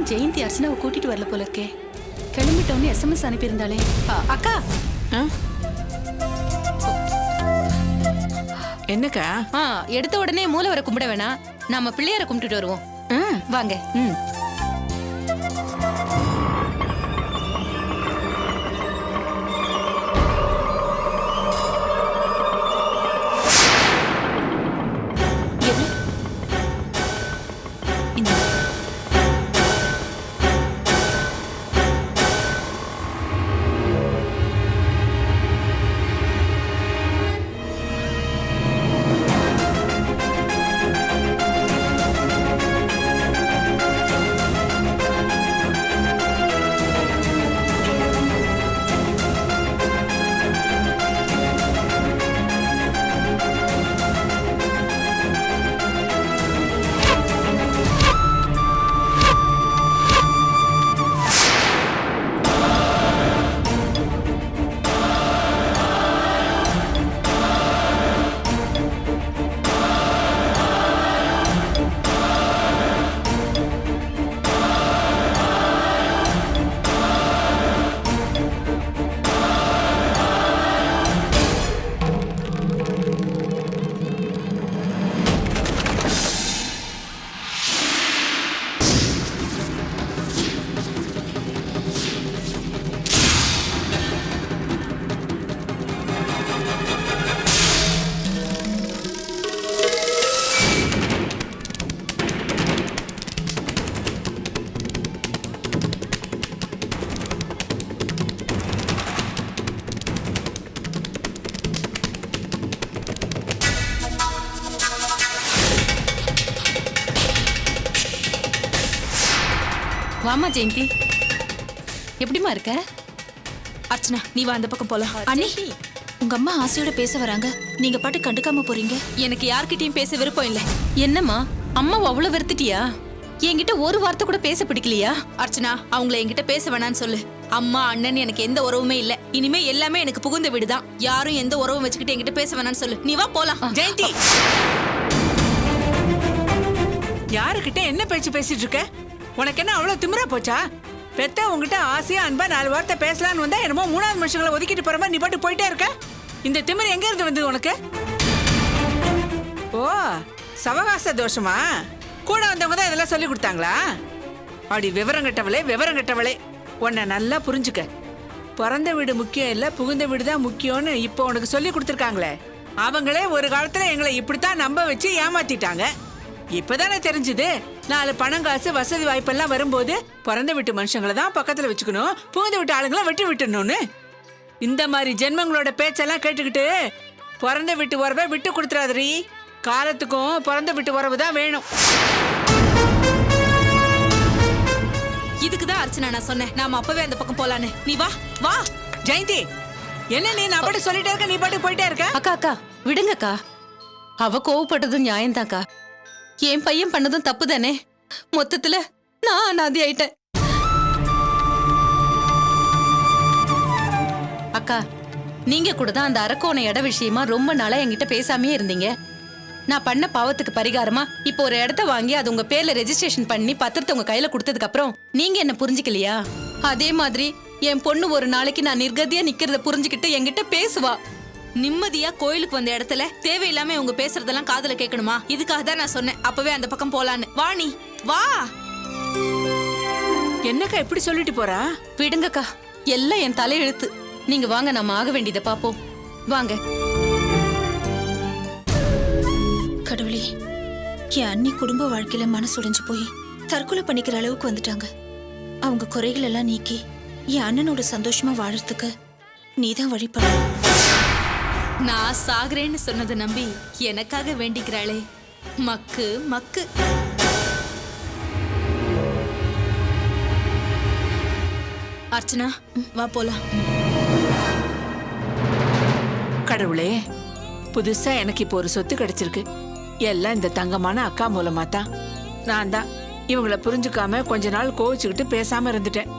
இன்னும் ஜெயந்தி அர்ச்சனாவை கூட்டிட்டு வரல போல இருக்கே. கிளம்பிட்டோன்னு SMS அனுப்பியிருந்தாளே. அக்கா என்னக்கா? எடுத்த உடனே மூலவரை கும்பிட வேணாம், நாம பிள்ளையார கும்பிட்டுட்டு வருவோம். வாங்க. வாமா ஜெயந்தி, எப்படிமா இருக்க? அர்ச்சனா, நீ வா, அந்த பக்கம் போலாம். அண்ணி, உங்க அம்மா ஆசையோட பேச வராங்க, நீங்க பாட்டு கண்டுக்காம போறீங்க. எனக்கு யார்கிட்டயும் பேச விருப்பம் இல்ல. என்னம்மா, அம்மாவை அவ்வளவு வெறுத்துட்டியா? என்கிட்ட ஒரு வார்த்தை கூட பேச பிடிக்கலையா? அர்ச்சனா, அவங்கள என்கிட்ட பேச வேணான்னு சொல்லு. அம்மா அண்ணன் எனக்கு எந்த உறவுமே இல்ல. இனிமே எல்லாமே எனக்கு புகுந்த வீடுதான். யாரும் எந்த உறவும் வச்சுக்கிட்டு என்கிட்ட பேச வேணான்னு சொல்லு. நீ வா போலாம். ஜெயந்தி, யாருக்கிட்ட என்ன பேச்சு பேசிட்டு இருக்க? உனக்கு என்ன அவ்வளவு திமிரா போச்சா? பெத்த உங்ககிட்ட ஆசையா அன்பா 4 வார்த்தை பேசலான்னு வந்தா என்னமோ 3வது மனுஷங்களை ஒதுக்கிட்டு போற மாதிரி நீ பாட்டு போயிட்டே இருக்க. இந்த திமிர் எங்க இருந்து வந்தது உனக்கு? ஓ, சவகாச தோஷமா? கூட வந்தவங்க தான் இதெல்லாம் சொல்லி கொடுத்தாங்களா? அப்படி விவரம் கட்டவளே, உன்னை நல்லா புரிஞ்சுக்க. பிறந்த வீடு முக்கியம் இல்ல, புகுந்த வீடு தான் முக்கியம்னு இப்போ உனக்கு சொல்லி கொடுத்துருக்காங்களே. அவங்களே ஒரு காலத்துல எங்களை இப்படித்தான் நம்ப வச்சு ஏமாத்திட்டாங்க. இப்பதானே தெரிஞ்சுது 4 பணம் காசு வசதி வாய்ப்பெல்லாம் வரும்போது பிறந்த வீட்டு மனுஷங்களை தான் பக்கத்துல வச்சுக்கணும், புகுந்த வீட்டு ஆளுங்களை வெட்டி விட்டுணும்னு. இந்த மாதிரி ஜென்மங்களோட பேச்செல்லாம் கேட்டுக்கிட்டு பிறந்த வீட்டு உறவை விட்டு கொடுத்துறாதீ. காலத்துக்கும் பிறந்த வீட்டு உறவு தான் வேணும். இதுக்குதான் அர்ச்சனா நான் சொன்னேன், நாம அப்பவே அந்த பக்கம் போலான்னு. நீ வா வா. ஜெயந்தி, என்ன நீ நான் பாட்டு சொல்லிட்டே இருக்க, நீ பாட்டு போயிட்டே இருக்க? அக்கா விடுங்கக்கா, அவ கோவப்பட்டதும் நியாயம்தாக்கா. என் பையன் பண்ணதும் தப்பு தானே. மொத்தத்துல நான் அனாதி ஆயிட்டேன். அக்கா, நீங்க கூட தான் அந்த அரக்கோண இட விஷயமா ரொம்ப நாளா என்கிட்ட பேசாமே இருந்தீங்க. நான் பண்ண பாவத்துக்கு பரிகாரமா இப்போ ஒரு இடத்த வாங்கி அது உங்க பேர்ல ரெஜிஸ்ட்ரேஷன் பண்ணி பத்திரத்தை உங்க கையில கொடுத்ததுக்கு அப்புறம் நீங்க என்ன புரிஞ்சுக்கலையா? அதே மாதிரி என் பொண்ணு ஒரு நாளைக்கு நான் நிர்கதியா நிக்கிறத புரிஞ்சுக்கிட்டு என்கிட்ட பேசுவா. நிம்மதியா கோயிலுக்கு வந்த இடத்துல தேவையில்லாம உங்க பேசுறதெல்லாம் காதுல கேட்கணுமா? இதுக்காக தான் நான் சொன்னேன் அப்பவே அந்த பக்கம் போலான்னு. வா நீ வா. என்னக்கா இப்படி சொல்லிட்டு போறா? விடுங்கக்கா, எல்லாம் என் தலையெழுத்து. நீங்க வாங்க, நம்ம ஆக வேண்டியதை பாப்போம். வாங்க. கடவுளே, என் அண்ணி குடும்ப வாழ்க்கையில மனசுடைஞ்சு போய் தற்கொலை பண்ணிக்கிற அளவுக்கு வந்துட்டாங்க. அவங்க குறைகள் எல்லாம் நீக்கி என் அண்ணனோட சந்தோஷமா வாழறதுக்கு நீதான் வழிபட. நான் சாகுறேன்னு சொன்னதை நம்பி எனக்காக வேண்டிக்கிறாளே, மக்கு மக்கு. அர்ச்சனா, வா போலாம். கடவுளே, புதுசா எனக்கு இப்போ ஒரு சொத்து கிடைச்சிருக்கு. எல்லாம் இந்த தங்கமான அக்கா மூலமா தான். நான் தான் இவங்கள புரிஞ்சுக்காம கொஞ்ச நாள் கோவிச்சுக்கிட்டு பேசாம இருந்துட்டேன்.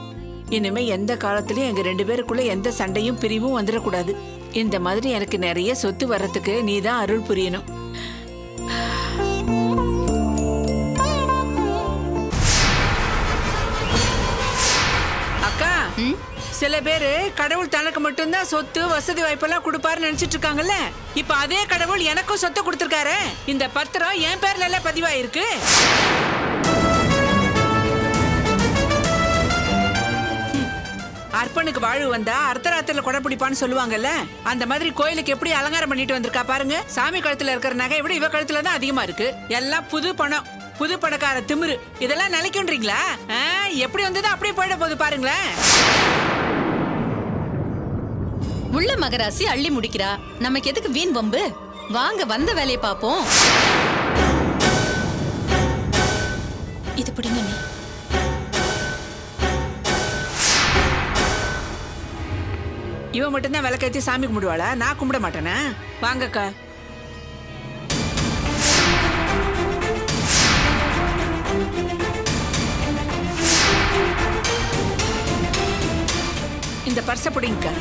இனிமே எந்த காலத்திலயும் எங்க 2 பேருக்குள்ள எந்த சண்டையும் பிரிவும் வந்துடக்கூடாது. இந்த மாதிரி எனக்கு நிறைய சொத்து வர்றதுக்கு நீதான் அருள் புரியணும். ம்? சில பேரு கடவுள் தனக்கு மட்டும்தான் சொத்து வசதி வாய்ப்பெல்லாம் கொடுப்பாருன்னு நினைச்சிட்டு இருக்காங்கல்ல. இப்ப அதே கடவுள் எனக்கும் சொத்தை கொடுத்திருக்காரு. இந்த பத்திரம் என் பேர்ல எல்லாம் பதிவாயிருக்கு. அர்ப்பனுக்கு வாழ்வு வந்தா அர்த்தராத்திரில கொடை பிடிப்பான்னு சொல்லுவாங்கல்ல. அந்த மாதிரி கோயிலுக்கு எப்படி அலங்காரம் பண்ணிட்டு வந்திருக்கா பாருங்க. சாமி கழுத்துல இருக்கிற நகை விட இவ கழுத்துல தான் அதிகமா இருக்கு. எல்லாம் புது பணம், புது பணக்கார திமிரு. இதெல்லாம் நிலைக்குன்றீங்களா? எப்படி வந்தது அப்படியே போயிட போகுது பாருங்களேன். உள்ள மகராசி அள்ளி முடிக்கிறா. நமக்கு எதுக்கு வீண் வம்பு? வாங்க வந்த வேலையை பாப்போம். இது பிடிங்க நீ. இவன் மட்டும்தான் விளக்கேத்தி சாமி கும்பிடுவாளா? நான் கும்பிட மாட்டேனா? வாங்கக்கா. இந்த பர்ஸ பிடிங்கக்கா.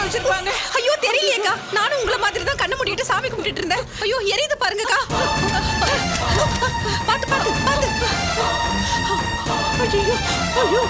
வச்சிருப்பாங்க. ஐயோ தெரியலையேக்கா, நானும் உங்களை மாதிரி தான் கண்ணை மூடிட்டு சாமி கும்பிட்டுட்டு இருந்தேன். ஐயோ எரியுது பாருங்கக்கா. பாத்து பாத்து பாத்து. ஐயோ ஐயோ.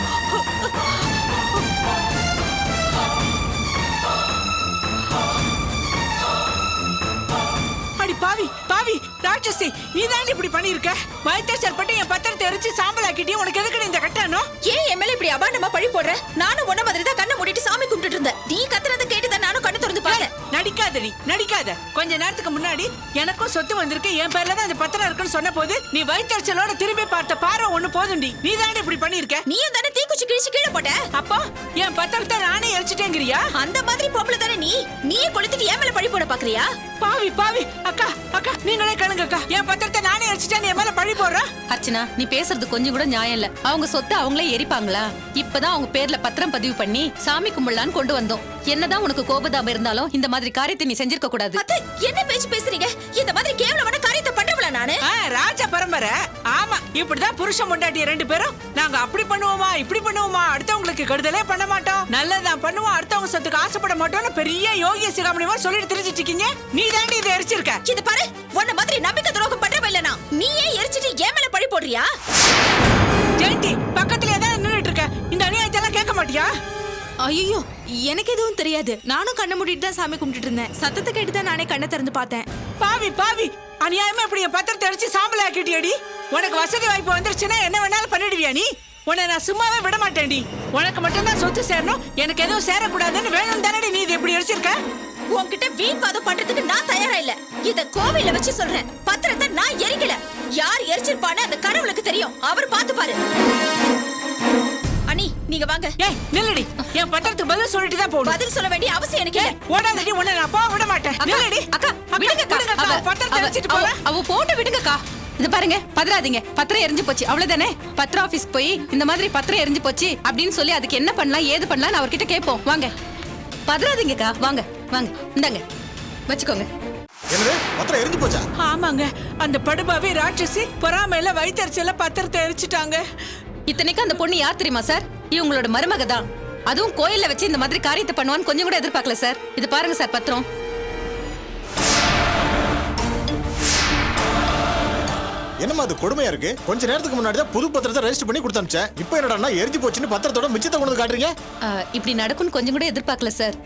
அடி பாவி பாவி ராட்சசி, நீ தான் இப்படி பண்ணிருக்க. வைத்தேசர் பட்டு என் பத்திரத்தை எரிச்சு சாம்பல் ஆக்கிட்டே. உனக்கு எதுக்கு இந்த கட்டணும்? ஏன் எம்எல்ஏ இப்படி அபாண்டமா பழி போடுற? நானும் உன்ன மாதிரி தான் கண்ணை மூடிட்டு சாமி கும்பிட்டுட்டு இருந்தேன். நீ கத்துறத கேட்டுதான் நானும் கண்ணை திறந்து பார்த்தேன். நடிக்காதடி நடிக்காத. கொஞ்ச நேரத்துக்கு முன்னாடி எனக்கும் சொத்து வந்திருக்கு, என் பேர்ல தான் இந்த பத்திரம் இருக்குன்னு சொன்ன போது நீ வைத்தேசலோட திரும்பி பார்த்த பார்வை ஒண்ணு போதுண்டி. நீ தான் இப்படி பண்ணிருக்க. நீயும் தானே தீக்குச்சி கிழிச்சு கீழே போட்ட. அப்போ என் பத்திரத்தை நானே எரிச்சிட்டேங்கிறியா? அந்த மாதிரி பொம்பளை தானே நீ. நீயே கொளுத்திட்டு என் மேல பழி போட பாக்குறியா? பாவி பாவி. அக்கா அக்கா நீங்களே கேளுங்க அக்கா. என் பத்திரத்தை நானே எரிச்சிட்டேன், என் மேல பழி போடுற. அர்ச்சனா, நீ பேசுறது கொஞ்சம் கூட நியாயம் இல்ல. அவங்க சொத்தை அவங்களே எரிப்பாங்களா? இப்பதான் அவங்க பேர்ல பத்திரம் பதிவு பண்ணி சாமி கும்பிடலான்னு கொண்டு வந்தோம். என்னதான் உனக்கு கோபதாபம் இருந்தாலும் இந்த மாதிரி காரியத்தை நீ செஞ்சிருக்க கூடாது. அத்தை, என்ன பேச்சு பேசுறீங்க? இந்த மாதிரி கேவலமான காரியத்தை பண்றவளா நானு? ராஜ பரம்பரை. ஆமா, இப்படிதான் புருஷன் பொண்டாட்டி ரெண்டு பேரும் நாங்க அப்படி பண்ணுவோமா இப்படி பண்ணுவோமா, அடுத்தவங்களுக்கு கெடுதலே பண்ண மாட்டோம், நல்லதான் பண்ணுவோம், அடுத்தவங்க சொத்துக்கு ஆசைப்பட மாட்டோம்னு பெரிய யோகிய சிகாமணிமா சொல்லிட்டு தெரிஞ்சிட்டு இருக்கீங்க. நீ தாண்டி இதை எரிச்சிருக்க. இது பாரு, உன்ன மாதிரி நம்பிக்கை துரோகம் பண்றவ இல்ல நான். நீயே எரிச்சிட்டு ஏன் மேல பழி போடுறியா? ஜெயந்தி பக்கத்துல தான் நின்னுட்டு இருக்க, இந்த அநியாயத்தை எல்லாம் கேட்க மாட்டியா? ஐயோ, எனக்கு எதுவும் தெரியாது. நானும் கண்ணை மூடிட்டு தான் சாமி கும்பிட்டுட்டு இருந்தேன். சத்தத்தை கேட்டு தான் நானே கண்ணை திறந்து பார்த்தேன். பாவி பாவி, அநியாயமா இப்படி என் பத்திரத்தை அடிச்சு சாம்பல் ஆக்கிட்டியடி. உனக்கு வசதி வாய்ப்பு வந்துருச்சுன்னா என்ன வேணாலும் பண்ணிடுவியா நீ? உன்னை நான் சும்மாவே விட மாட்டேன்டி. உனக்கு மட்டும்தான் சொத்து சேரணும், எனக்கு எதுவும் சேரக்கூடாதுன்னு வேணும் தானடி நீ இது இப்படி அடிச்சிருக்க. உன்கிட்ட வீண்வாதம் பண்றதுக்கு நான் தயாரா இல்ல. இத கோவில வச்சு சொல்றேன். பத்திரத்தை நான் எரிக்கல. யார் எரிச்சிருப்பான்னு அந்த கடவுளுக்கு தெரியும். அவர் பார்த்து பாரு. அனி, நீங்க வாங்க. ஏய் நில்லடி, என் பத்திரத்துக்கு பதில் சொல்லிட்டு தான் போகணும். பதில் சொல்ல வேண்டிய அவசியம் எனக்கு இல்ல. ஓடாதடி, உன்னை நான் போக விட மாட்டேன். நில்லடி. அக்கா விடுங்கக்கா. பத்திரத்தை அடிச்சிட்டு போறேன். அவ போட்டு விடுங்கக்கா. இது பாருங்க, பதறாதீங்க. பத்திரம் எரிஞ்சு போச்சு, அவ்வளவுதானே. பத்திர ஆபீஸ் போய் இந்த மாதிரி பத்திரம் எரிஞ்சு போச்சு அப்படின்னு சொல்லி அதுக்கு என்ன பண்ணலாம் ஏது பண்ணலாம் அவர்கிட்ட கேட்போம். வாங்க, பதறாதீங்கக்கா. வாங்க வாங்க, இந்தாங்க வச்சுக்கோங்க. என்னது பத்திரம் எரிஞ்சு போச்சா? ஆமாங்க, அந்த படுபாவி ராட்சசி பொறாமையில வயித்தறிச்சல பத்திரத்தை எரிச்சிட்டாங்க. இத்தனைக்கு அந்த பொண்ணு யார் தெரியுமா சார்? இவங்களோட மருமக தான். அதுவும் கோயில்ல வச்சு இந்த மாதிரி காரியத்தை பண்ணுவான்னு கொஞ்சம் கூட எதிர்பார்க்கல சார். இது பாருங்க சார் பத்திரம். என்னமா அது கொடுமையா இருக்கு? கொஞ்ச நேரத்துக்கு முன்னாடி தான் புது பத்திரத்தை ரெஜிஸ்டர் பண்ணி கொடுத்தனுச்சேன். இப்போ என்னடா எரிஞ்சு போச்சுன்னு பத்திரத்தோட மிச்சத்தை கொண்டு வந்து காட்டுறீங்க? இப்படி நடக்கும்னு கொஞ்சம் கூட எதிர்பார்க்கல சார்.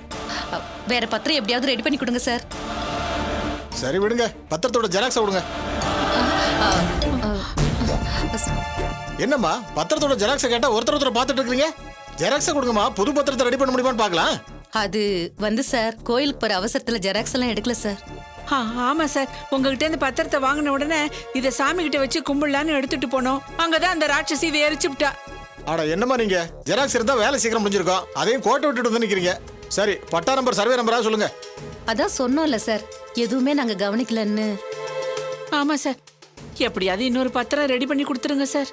வேற பத்திரம் எப்படியாவது ரெடி பண்ணி கொடுங்க சார். சரி விடுங்க, பத்திரத்தோட ஜெராக்ஸ் கொடுங்க. என்னம்மா பத்திரத்தோட ஜெராக்ஸ் கேட்டா ஒருத்தர் பார்த்துட்டு இருக்கீங்க? ஜெராக்ஸ் கொடுங்கம்மா, புது பத்திரத்தை ரெடி பண்ண முடியுமான்னு பார்க்கலாம். அது வந்து சார், கோயிலுக்கு போற அவசரத்துல ஜெராக்ஸ் எல்லாம் எடுக்கல சார். ஆமா சார், உங்ககிட்ட இருந்து பத்திரத்தை வாங்கின உடனே இதை சாமி கிட்ட வச்சு கும்பிடலான்னு எடுத்துட்டு போனோம். அங்கதான் அந்த ராட்சசி இதை எரிச்சு விட்டா. ஆடா என்னம்மா நீங்க, ஜெராக்ஸ் இருந்தா வேலை சீக்கிரம் முடிஞ்சிருக்கும், அதையும் கோட்டை விட்டுட்டு வந்து நிக்கிறீங்க. சரி, பட்டா நம்பர் சர்வே நம்பரா சொல்லுங்க. அதான் சொன்னோம்ல சார், எதுவுமே நாங்க கவனிக்கலன்னு. ஆமா சார், எப்படியாவது இன்னொரு பத்திரம் ரெடி பண்ணி கொடுத்துருங்க சார்,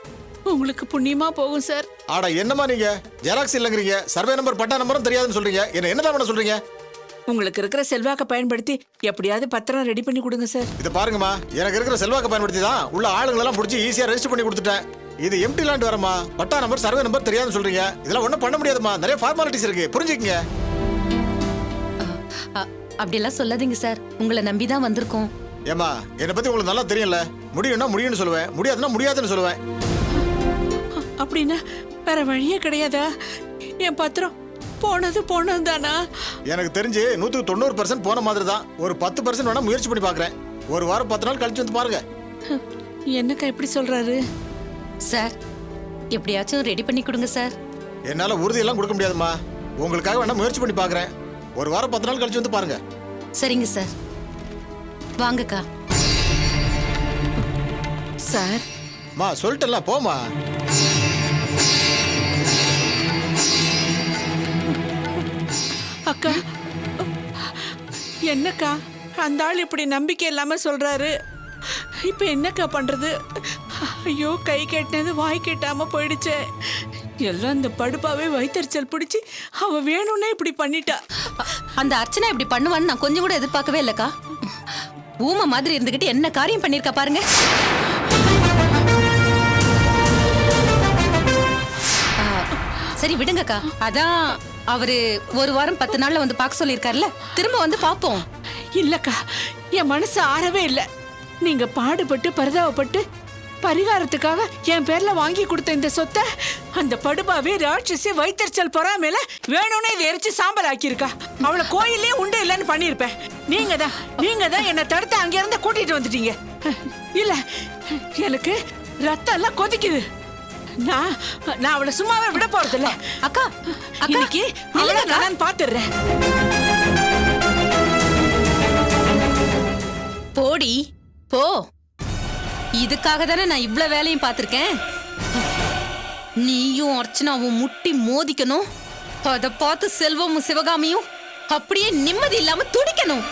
உங்களுக்கு புண்ணியமா போகும் சார். ஆடா என்னம்மா நீங்க, ஜெராக்ஸ் இல்லங்கிறீங்க, சர்வே நம்பர் பட்டா நம்பரும் தெரியாதுன்னு சொல்றீங்க. என்னதான் பண்ண சொல்றீங்க? உங்களுக்கு இருக்கிற செல்வாக்க பயன்படுத்தி எப்படியாவது பத்திரம் ரெடி பண்ணி கொடுங்க சார். இத பாருங்கம்மா, எனக்கு இருக்கிற செல்வாக்க பயன்படுத்தி தான் உள்ள ஆளுங்களெல்லாம் பிடிச்சி ஈஸியா ரெஜிஸ்டர் பண்ணி கொடுத்துட்டேன். இது எம்டி லேண்ட் வரமா, பட்டா நம்பர் சர்வே நம்பர் தெரியாதுன்னு சொல்றீங்க. இதெல்லாம் ஒன்றும் பண்ண முடியாதுமா, நிறைய ஃபார்மாலிட்டிஸ் இருக்கு, புரிஞ்சுக்கங்க. அப்படியெல்லாம் சொல்லாதீங்க சார், உங்களை நம்பி தான் வந்திருக்கோம். ஏமா, என்னை பத்தி உங்களுக்கு நல்லா தெரியும்ல, முடியும்னா முடியும்னு சொல்லுவேன், முடியாதுன்னா முடியாதுன்னு சொல்லுவேன். அப்படின்னா வேற வழியே கிடையாதா? என் பத்திரம் போனது தானா? எனக்கு தெரிஞ்சு 190% போன மாதிரி தான். ஒரு 10% வேணா முயற்சி பண்ணி பாக்குறேன். ஒரு வாரம் 10 நாள் கழிச்சு வந்து பாருங்க. என்னக்கா இப்படி சொல்றாரு? சார், எப்படியாச்சும் ரெடி பண்ணி கொடுங்க சார். என்னால உறுதியெல்லாம் கொடுக்க முடியாதுமா, உங்களுக்காக வேணா முயற்சி பண்ணி பாக்குறேன். ஒரு வாரம் 10 நாள் கழிச்சு வந்து பாருங்க. சரிங்க சார், வாங்கக்கா. சார் மா சொல்லிட்டல, போமா. அக்கா, என்னக்கா அந்த ஆள் இப்படி நம்பிக்கை இல்லாம சொல்றாரு? இப்ப என்னக்கா பண்றது? ஐயோ, கை கேட்டினது வாய் கேட்டாம போயிடுச்சே. எல்லாம் இந்த படுப்பாவே வயித்தறிச்சல் பிடிச்சி அவ வேணும்னே இப்படி பண்ணிட்டா. அந்த அர்ச்சனை இப்படி பண்ணுவான்னு நான் கொஞ்சம் கூட எதிர்பார்க்கவே இல்லக்கா. ஊமை மாதிரி இருந்துகிட்டு என்ன காரியம் பண்ணிருக்கா பாருங்க. சரி விடுங்கக்கா, அதான் அவரு ஒரு வாரம் 10 நாள்ல வந்து பார்க்க சொல்லியிருக்காருல்ல, திரும்ப வந்து பார்ப்போம். இல்லக்கா, என் மனசு ஆறவே இல்லை. நீங்க பாடுபட்டு பரிதாபப்பட்டு பரிகாரத்துக்காக என் பேர்ல வாங்கி கொடுத்த இந்த சொத்தை அந்த படுபாவே ராட்சசி வயித்தறிச்சல் பொறாமையில வேணும்னே இதை எரிச்சு சாம்பல் ஆக்கியிருக்கா. அவளை கோயிலே உண்டு இல்லைன்னு பண்ணியிருப்பேன். நீங்க தான் என்னை தடுத்து அங்க இருந்து கூட்டிட்டு வந்துட்டீங்க. இல்ல, எனக்கு ரத்தம் எல்லாம் கொதிக்குது. நான் அவளை சும்மாவே விட போறது இல்ல. அக்கா, இன்னைக்கு அவளை நான் பாத்துடுறேன். போடி போ. இதுக்காக தானே நான் இவ்வளவு வேலையும் பார்த்திருக்கேன். நீயும் அர்ச்சனாவும் முட்டி மோதிக்கணும், அதை பார்த்து செல்வமும் சிவகாமியும் அப்படியே நிம்மதி இல்லாம துடிக்கணும்.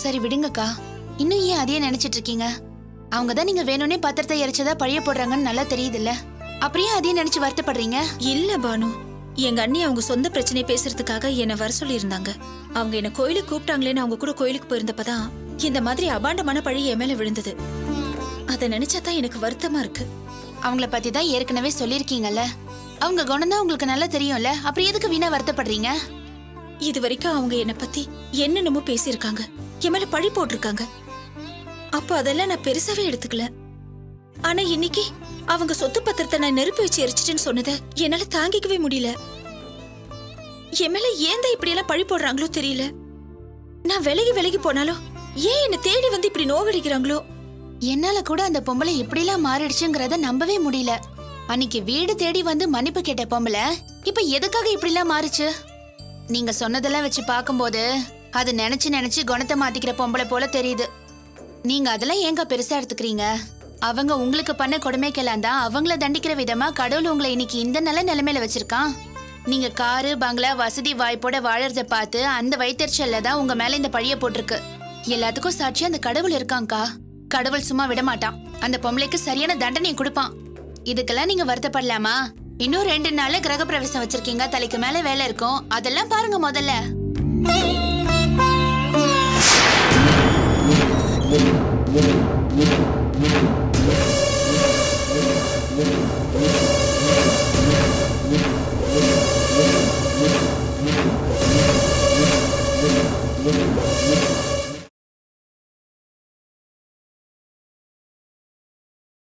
சரி விடுங்கக்கா, இன்னும் ஏன் அதையே நினைச்சிட்டு இருக்கீங்க? அவங்க தான் நீங்க வேணும்னே பத்திரத்தை எரிச்சதா பழிய போடுறாங்கன்னு நல்லா தெரியுதுல்ல. அப்படியே அதையும் நினைச்சு வருத்தப்படுறீங்க? இல்ல பானு, எங்க அண்ணி அவங்க சொந்த பிரச்சனை பேசுறதுக்காக என்ன வர சொல்லியிருந்தாங்க. அவங்க என்ன கோயிலுக்கு கூப்பிட்டாங்களேன்னு அவங்க கூட கோயிலுக்கு போயிருந்தப்பதான் இந்த மாதிரி அபாண்டமான பழி என் மேல விழுந்தது. அதை நினைச்சாதான் எனக்கு வருத்தமா இருக்கு. அவங்கள பத்தி தான் ஏற்கனவே சொல்லிருக்கீங்கல்ல. அவங்க குணம் தான் உங்களுக்கு நல்லா தெரியும்ல. அப்புறம் எதுக்கு வீணா வருத்தப்படுறீங்க? இது வரைக்கும் அவங்க என்ன பத்தி என்னென்னமோ பேசியிருக்காங்க, என் மேல பழி போட்டிருக்காங்க. அப்போ அதெல்லாம் நான் பெருசாவே எடுத்துக்கல. ஆனா இன்னைக்கு அவங்க சொத்து பத்திரத்தை நான் நெருப்பு வச்சு எரிச்சிட்டேன்னு சொன்னதை என்னால தாங்கிக்கவே முடியல. என் மேல ஏன் தான் இப்படி எல்லாம் பழி போடுறாங்களோ தெரியல. நான் விலகி விலகி போனாலும் ஏன் என்ன தேடி வந்து இப்படி நோகடிக்கிறாங்களோ? என்னால கூட அந்த பொம்பளை இப்படிலாம் மாறிடுச்சுங்கிறத நம்பவே முடியல. அன்னைக்கு வீடு தேடி வந்து மன்னிப்பு கேட்ட பொம்பளை இப்ப எதுக்காக இப்படிலாம் மாறுச்சு? நீங்க சொன்னதெல்லாம் வச்சு பார்க்கும்போது அது நினைச்சு நினைச்சு குணத்தை மாத்திக்கிற பொம்பளை போல தெரியுது. நீங்க அதெல்லாம் ஏங்க பெருசா எடுத்துக்கிறீங்க? அவங்க உங்களுக்கு பண்ண கொடுமைக்கெல்லாம் தான் அவங்கள தண்டிக்கிற விதமா கடவுள் உங்களை இன்னைக்கு இந்த நல்ல நிலைமையில வச்சிருக்கான். நீங்க காரு பங்களா வசதி வாய்ப்போட வாழறத பார்த்து அந்த வயிற்றுச்சல்ல தான் உங்க மேல இந்த பழிய போட்டிருக்கு. எல்லாத்துக்கும் சாட்சி அந்த கடவுள் இருக்காங்கக்கா. கடவுள் சும்மா விட மாட்டான். அந்த பொம்பளைக்கு சரியான தண்டனை கொடுப்பான். இதுக்கெல்லாம் நீங்க வருத்தப்படலாமா? இன்னும் 2 நாள்ல கிரகப்பிரவேசம் வச்சிருக்கீங்க. தலைக்கு மேல வேலை இருக்கும். அதெல்லாம் பாருங்க முதல்ல.